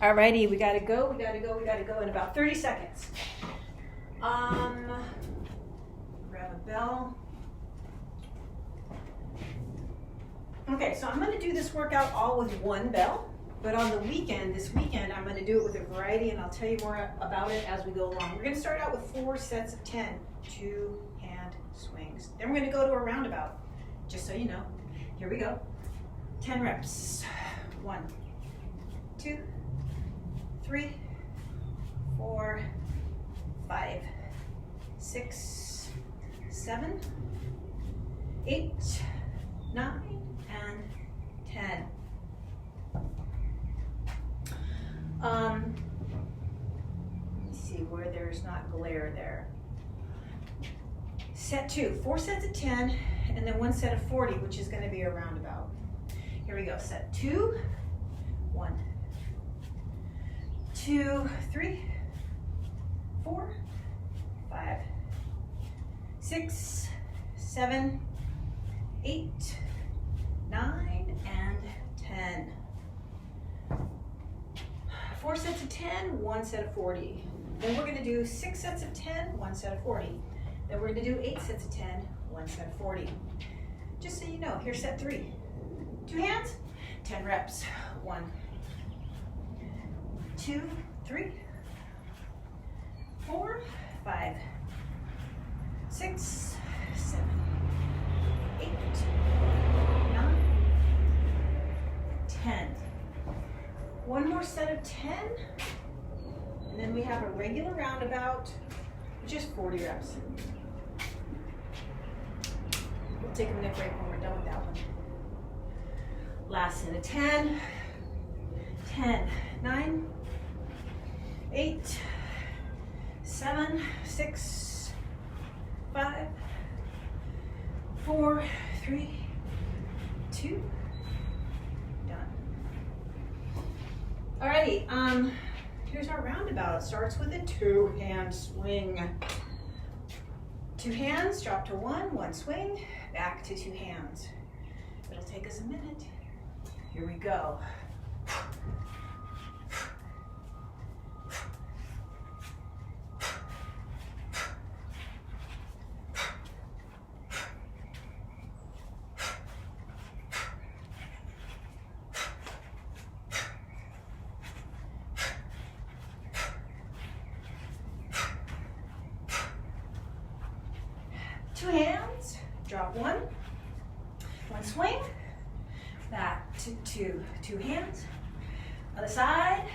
Alrighty, we gotta go in about 30 seconds. Grab a bell. Okay, so I'm gonna do this workout all with one bell, but on the weekend, this weekend, I'm gonna do it with a variety, and I'll tell you more about it as we go along. We're gonna start out with 4 sets of 10 two-hand swings. Then we're gonna go to a roundabout, just so you know. Here we go. 10 reps. 1, 2, 3, 4, 5, 6, 7, 8, 9, and 10. Let me see where there's not glare there. Set 2, 4 sets of 10, and then 1 set of 40, which is going to be a roundabout. Here we go. Set 2, 1, 2, 3, 4, 5, 6, 7, 8, 9, and 10. 4 sets of 10, 1 set of 40. Then we're going to do 6 sets of 10, 1 set of 40. Then we're going to do 8 sets of 10, 1 set of 40. Just so you know, here's set 3. 2 hands, 10 reps. 1, 2, 3, 4, 5, 6, 7, 8, 9, 10. 1 more set of 10, and then we have a regular roundabout, just 40 reps. We'll take a minute break when we're done with that one. Last set of 10, 10, 9, 8, 7, 6, 5, 4, 3, 2, done. Alrighty, here's our roundabout. It starts with a 2-hand swing. 2 hands, drop to 1, 1 swing, back to 2 hands. It'll take us a minute. Here we go. Two hands, drop 1, 1 swing, back to 2, 2 hands, other side,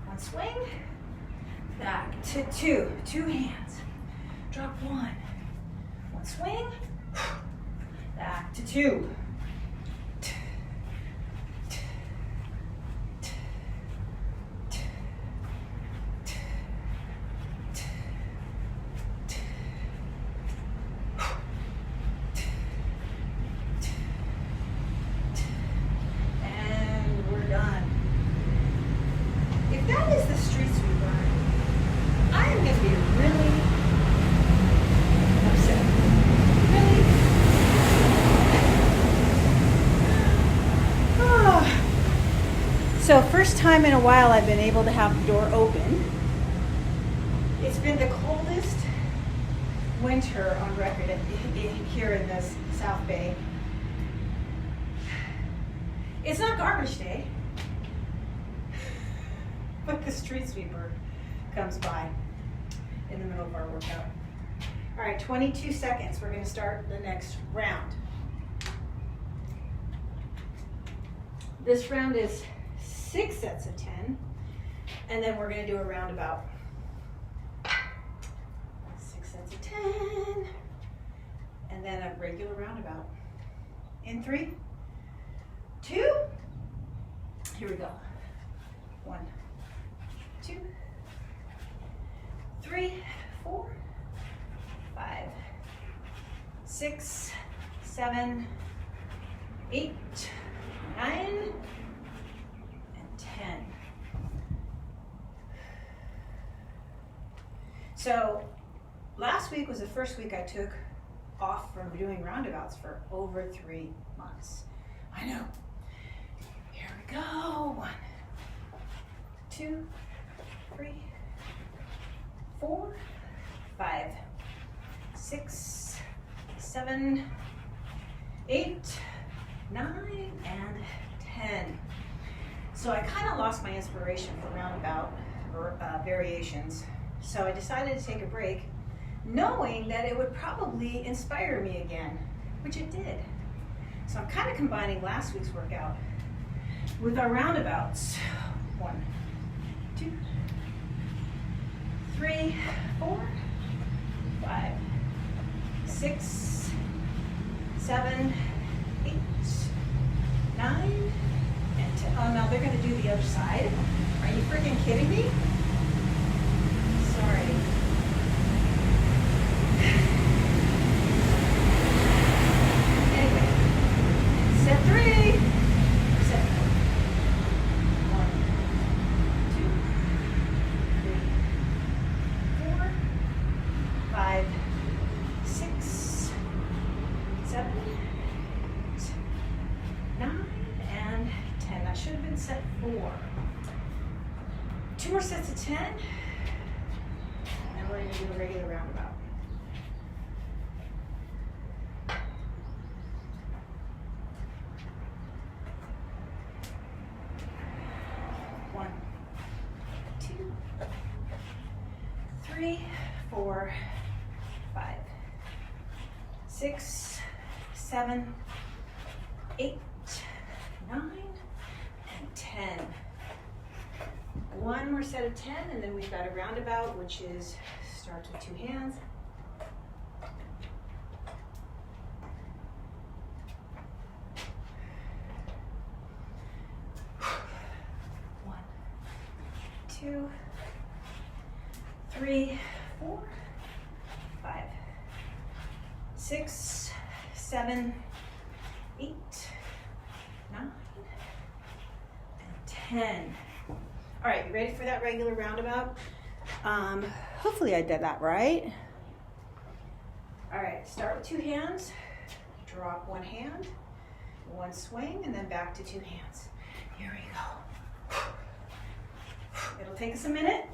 1 swing, back to 2, 2 hands, drop 1, 1 swing, back to 2. So first time in a while I've been able to have the door open. It's been the coldest winter on record here in the South Bay. It's not garbage day, but the street sweeper comes by in the middle of our workout. All right, 22 seconds. We're going to start the next round. This round is 6 sets of 10, and then we're going to do a roundabout. 6 sets of 10, and then a regular roundabout. In 3, 2, here we go. 1, 2, 3, 4, 5, 6, 7, 8, 9, 10. So last week was the first week I took off from doing roundabouts for over 3 months. I know. Here we go. 1, 2, 2, 3, 4, 5, 6, 7, 8, 9, and 10. So I kind of lost my inspiration for roundabout variations. So I decided to take a break, knowing that it would probably inspire me again, which it did. So I'm kind of combining last week's workout with our roundabouts. 1, 2, 3, 4, 5, 6, 7, 8, 9, and 10. Oh, now they're going to do the other side. Are you freaking kidding me? Sorry. Anyway, set 3. Set 4. 1, 2, 3, 4, 5, 6, 7, 8, 9, and 10. That should have been set 4. 2 more sets of 10, and we're going to do a regular roundabout. One, 2, 3, 4, 5, 6, 7, 8, 9, and 10. 1 more set of 10, and then we've got a roundabout, which is starts with 2 hands. One, 2, 3, 4, 5, 6, 7, 8, 9, and 10. All right, you ready for that regular roundabout? Hopefully I did that right. All right, start with 2 hands, drop 1 hand, 1 swing, and then back to 2 hands. Here we go. It'll take us a minute.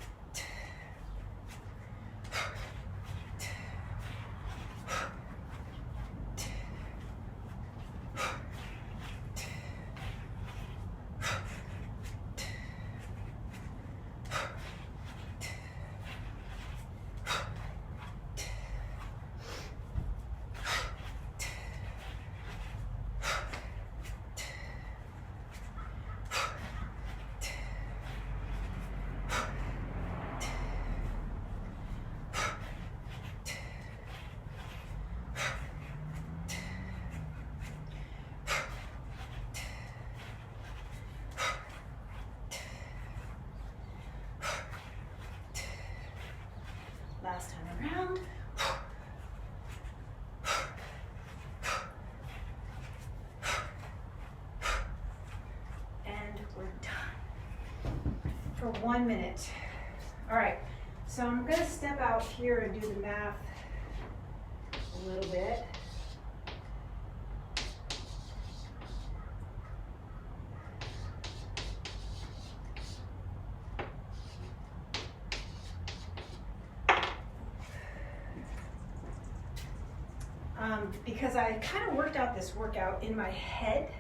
Last time around. And we're done for 1 minute. All right, so I'm going to step out here and do the math a little bit. Because I kind of worked out this workout in my head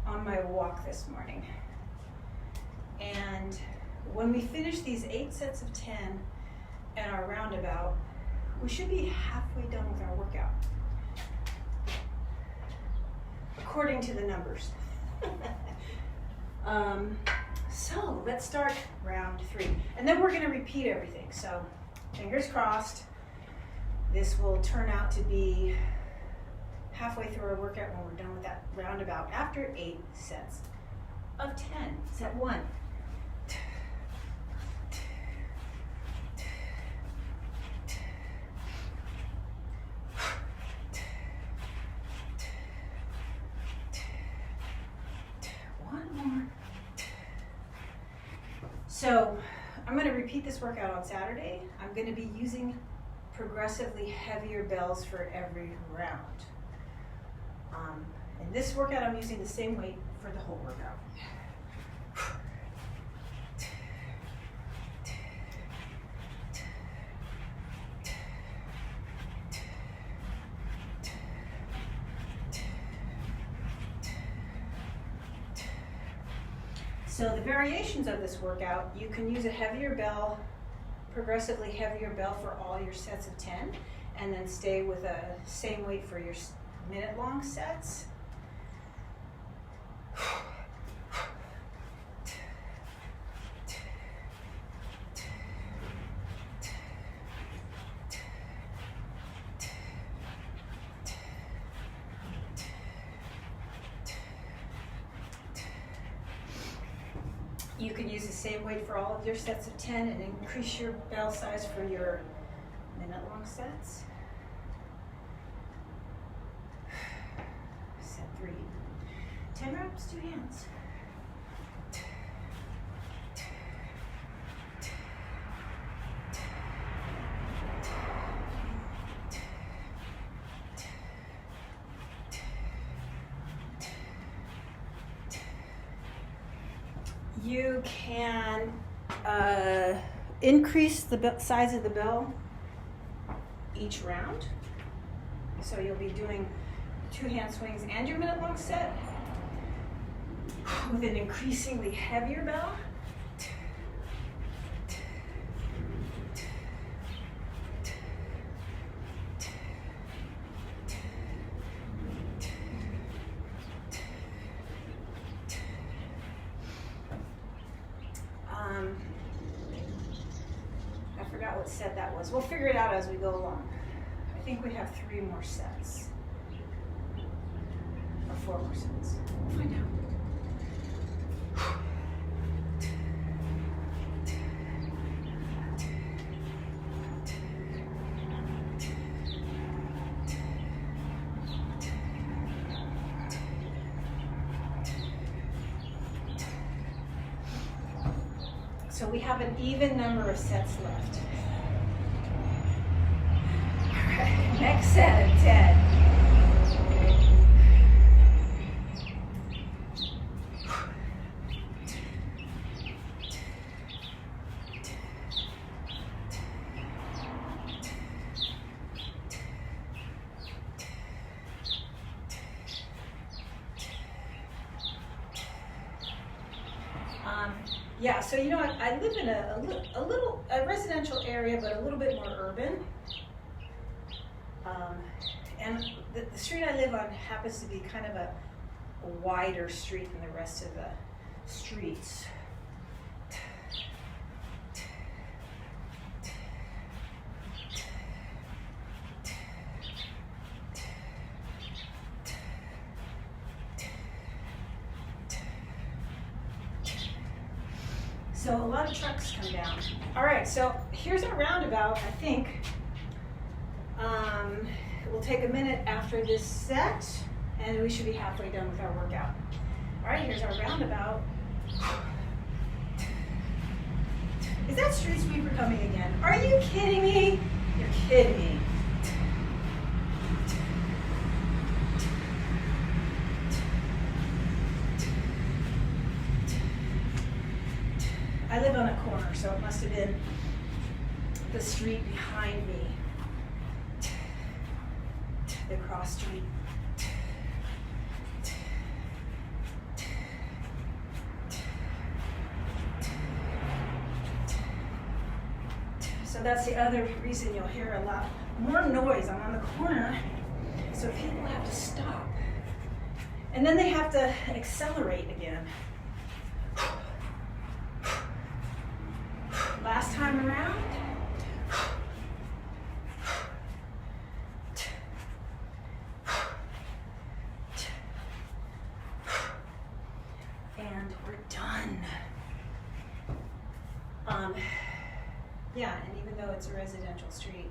on my walk this morning. And when we finish these 8 sets of 10 and our roundabout, we should be halfway done with our workout, according to the numbers. So let's start round 3. And then we're going to repeat everything. So fingers crossed. This will turn out to be halfway through our workout when we're done with that roundabout after 8 sets of 10. Set 1. One more. So I'm going to repeat this workout on Saturday. I'm going to be using progressively heavier bells for every round. In this workout, I'm using the same weight for the whole workout. So the variations of this workout, you can use a heavier bell, progressively heavier bell for all your sets of 10, and then stay with a same weight for your minute-long sets. You can use the same weight for all of your sets of 10 and increase your bell size for your minute-long sets. Set 3. 10 reps, 2 hands. You can increase the size of the bell each round. So you'll be doing 2 hand swings and your minute-long set with an increasingly heavier bell. I forgot what set that was. We'll figure it out as we go along. I think we have 3 more sets. Or 4 more sets. We'll find out. So we have an even number of sets left. All right, next set of 10. Yeah, so you know, I live in a residential area, but a little bit more urban. And the street I live on happens to be kind of a wider street than the rest of the streets. So a lot of trucks come down. All right, so here's our roundabout, I think. We'll take a minute after this set, and we should be halfway done with our workout. All right, here's our roundabout. Is that street sweeper coming again? Are you kidding me? You're kidding me. I live on a corner, so it must have been the street behind me. The cross street. So that's the other reason you'll hear a lot more noise. I'm on the corner, so people have to stop. And then they have to accelerate again. Last time around. And we're done. Yeah, and even though it's a residential street,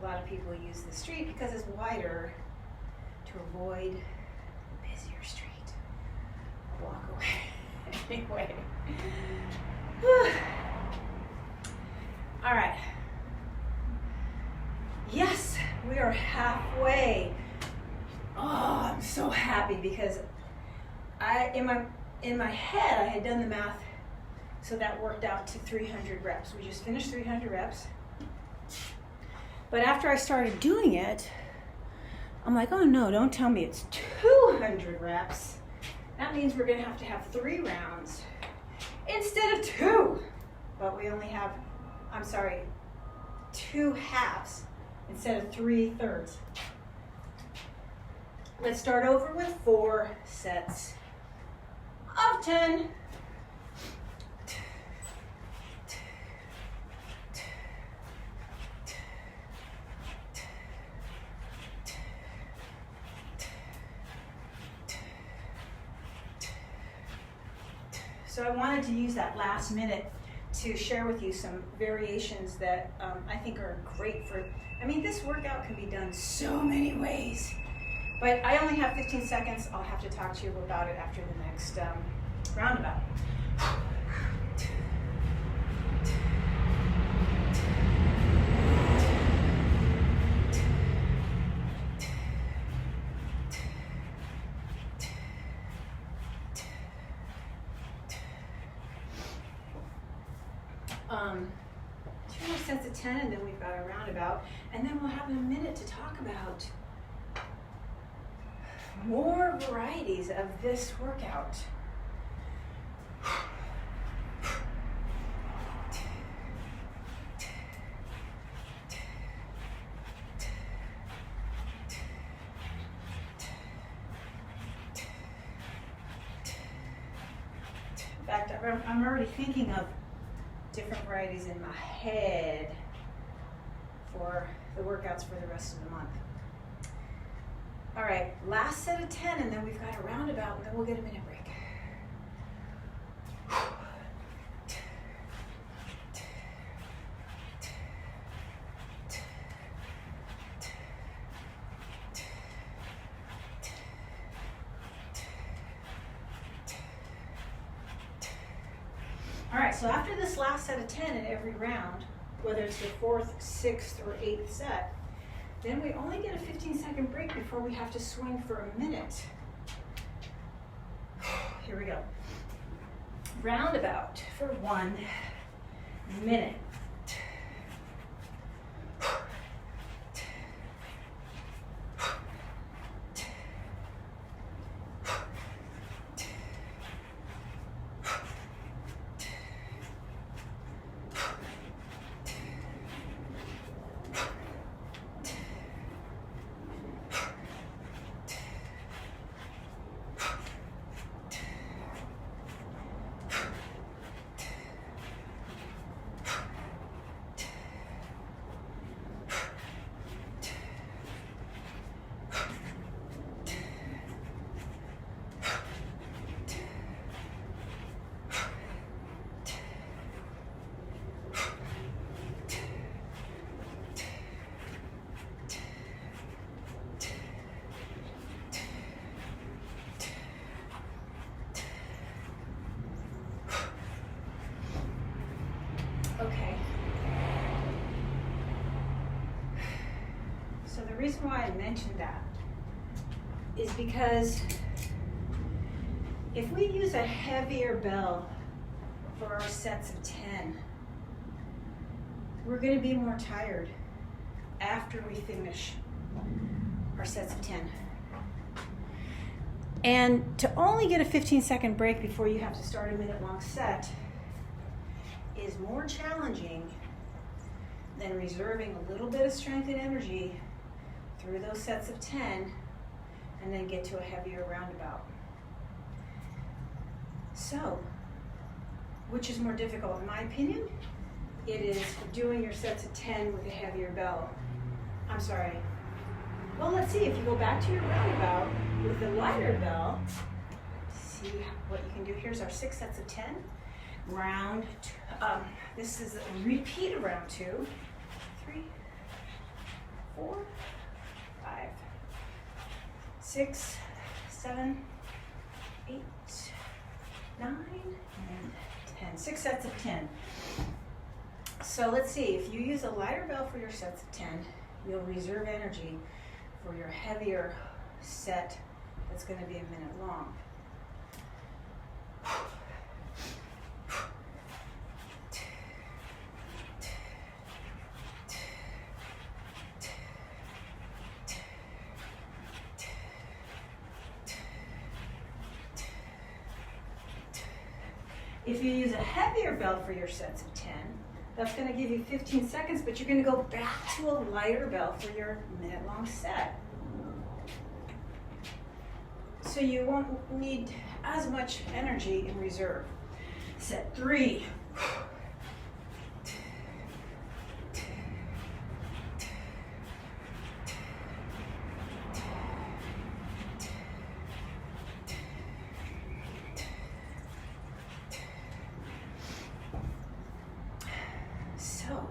a lot of people use the street because it's wider to avoid a busier street. I'll walk away. Anyway. All right. Yes, we are halfway. Oh, I'm so happy because in my head I had done the math, so that worked out to 300 reps. We just finished 300 reps. But after I started doing it, I'm like, oh no, don't tell me it's 200 reps. That means we're gonna have to have 3 rounds. instead of 2. But we only have, I'm sorry, 2 halves instead of 3/3. Let's start over with 4 sets of 10. So I wanted to use that last minute to share with you some variations that I think are great for, I mean, this workout can be done so many ways, but I only have 15 seconds. I'll have to talk to you about it after the next roundabout. Two more sets of 10, and then we've got a roundabout, and then we'll have a minute to talk about more varieties of this workout. In fact, I'm already thinking of different varieties in my head for the workouts for the rest of the month. All right, last set of 10, and then we've got a roundabout, and then we'll get a minute break. All right, so after this last set of 10 in every round, whether it's the 4th, 6th, or 8th set, then we only get a 15-second break before we have to swing for a minute. Here we go. Roundabout for 1 minute. Okay. So the reason why I mentioned that is because if we use a heavier bell for our sets of 10, we're going to be more tired after we finish our sets of 10. And to only get a 15-second break before you have to start a minute-long set is more challenging than reserving a little bit of strength and energy through those sets of 10 and then get to a heavier roundabout. So, which is more difficult? In my opinion, it is doing your sets of 10 with a heavier bell. I'm sorry. Well, let's see, if you go back to your roundabout with the lighter bell, see what you can do. Here's our 6 sets of 10. Round, this is a repeat of round 2, 3, 4, 5, 6, 7, 8, 9, and 10. 6 sets of 10. So let's see, if you use a lighter bell for your sets of 10, you'll reserve energy for your heavier set that's going to be a minute long. If you use a heavier bell for your sets of 10, that's going to give you 15 seconds, but you're going to go back to a lighter bell for your minute-long set. So you won't need as much energy in reserve. Set 3. So,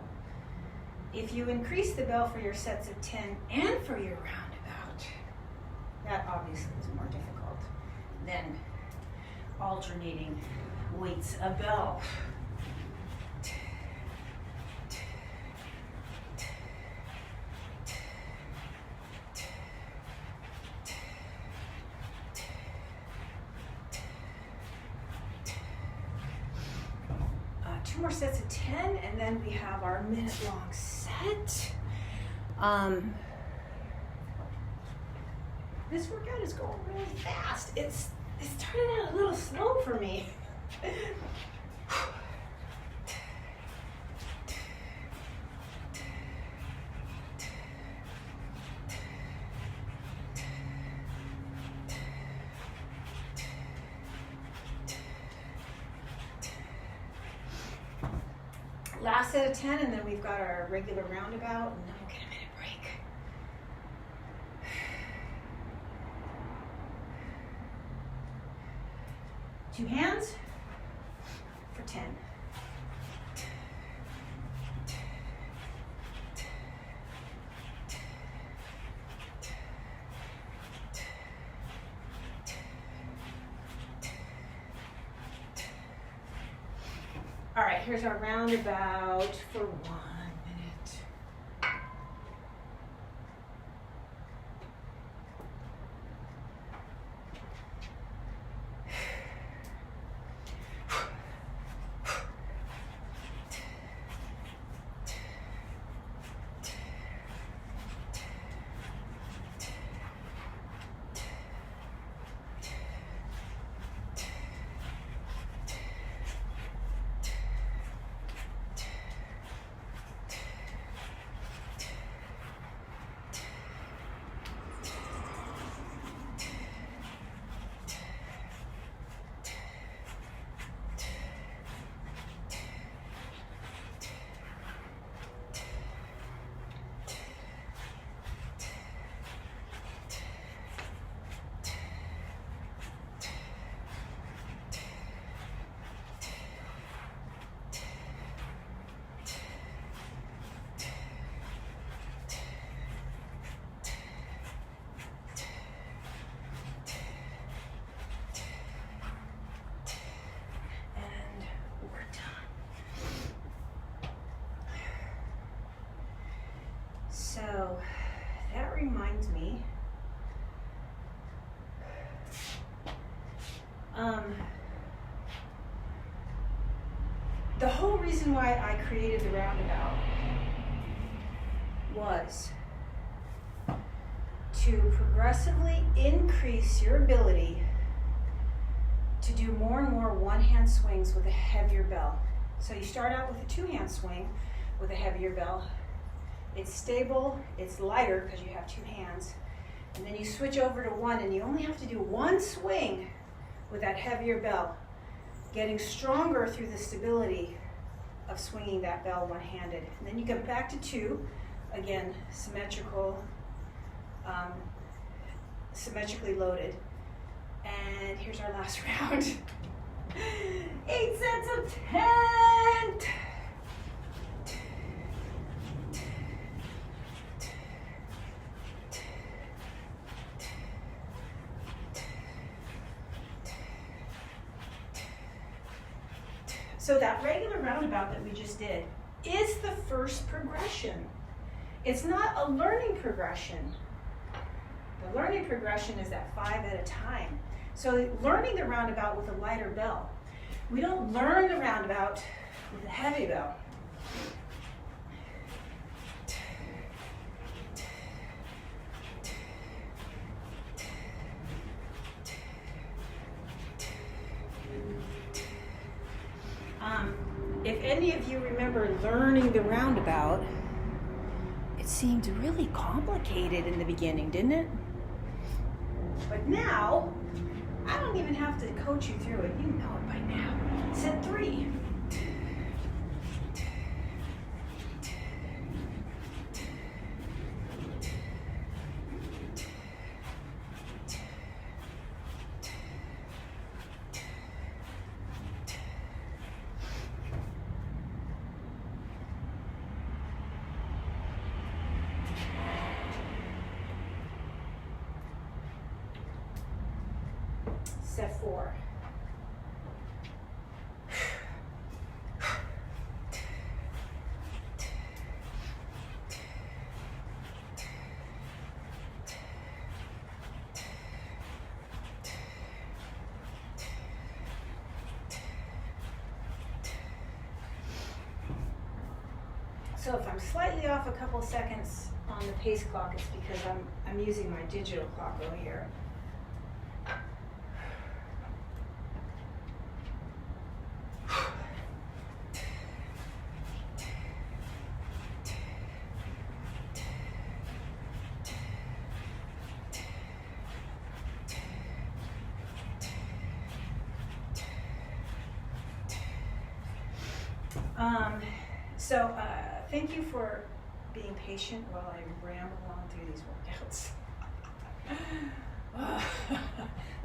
if you increase the bell for your sets of 10 and for your roundabout, that obviously is more difficult than alternating weights of bell. Two more sets of 10, and then we have our minute-long set. This workout is going really fast. It started out a little slow for me. Last set of 10, and then we've got our regular roundabout, and then we'll get a minute break. Two hands for 10. All right, here's our roundabout for 1 minute. So that reminds me, the whole reason why I created the roundabout was to progressively increase your ability to do more and more one-hand swings with a heavier bell. So you start out with a two-hand swing with a heavier bell. It's stable, it's lighter because you have two hands, and then you switch over to one, and you only have to do one swing with that heavier bell, getting stronger through the stability of swinging that bell one-handed. And then you come back to two, again, symmetrical, symmetrically loaded. And here's our last round. 8 sets of 10. So that regular roundabout that we just did is the first progression. It's not a learning progression. The learning progression is that 5 at a time. So learning the roundabout with a lighter bell. We don't learn the roundabout with a heavy bell. If any of you remember learning the roundabout, it seemed really complicated in the beginning, didn't it? But now, I don't even have to coach you through it. You know it by now. Set 3. Set 4. So if I'm slightly off a couple seconds on the pace clock, it's because I'm using my digital clock over here. Thank you for being patient while I ramble on through these workouts.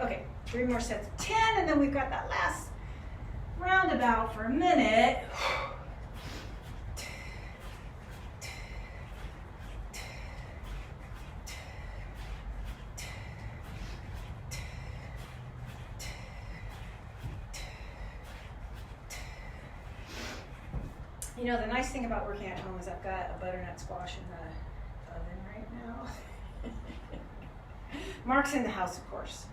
Okay, 3 more sets of 10, and then we've got that last roundabout for a minute. You know, the nice thing about working at home is I've got a butternut squash in the oven right now. Mark's in the house, of course.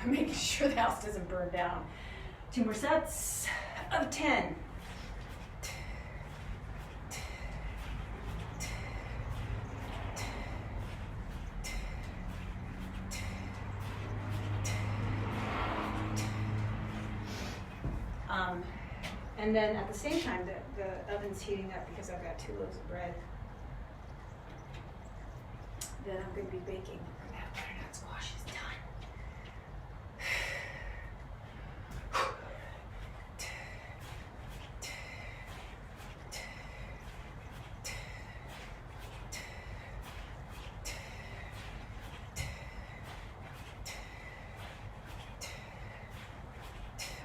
Making sure the house doesn't burn down. 2 more sets of 10. And then at the same time, the oven's heating up because I've got 2 loaves of bread that I'm going to be baking when that butternut squash is done.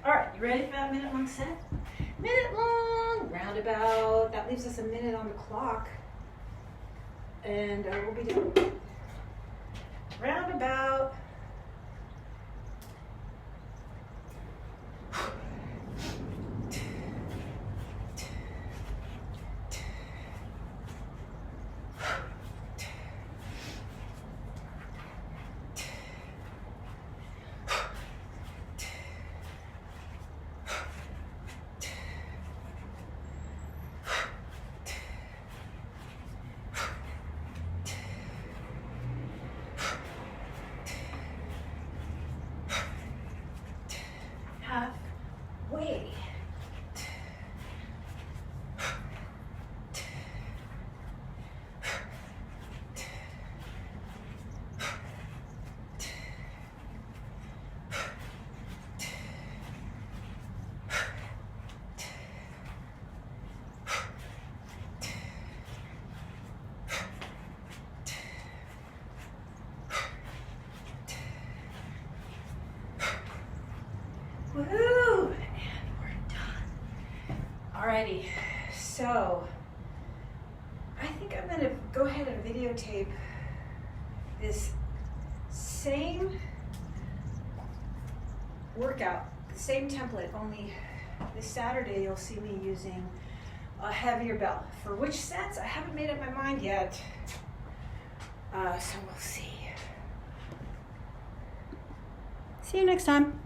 All right, you ready for that minute-long set? Minute-long roundabout. That leaves us a minute on the clock. And we'll be done. Roundabout. Halfway. Woohoo! And we're done. Alrighty, so I think I'm gonna go ahead and videotape this same workout, the same template, only this Saturday you'll see me using a heavier bell. For which sets, I haven't made up my mind yet, so we'll see. See you next time.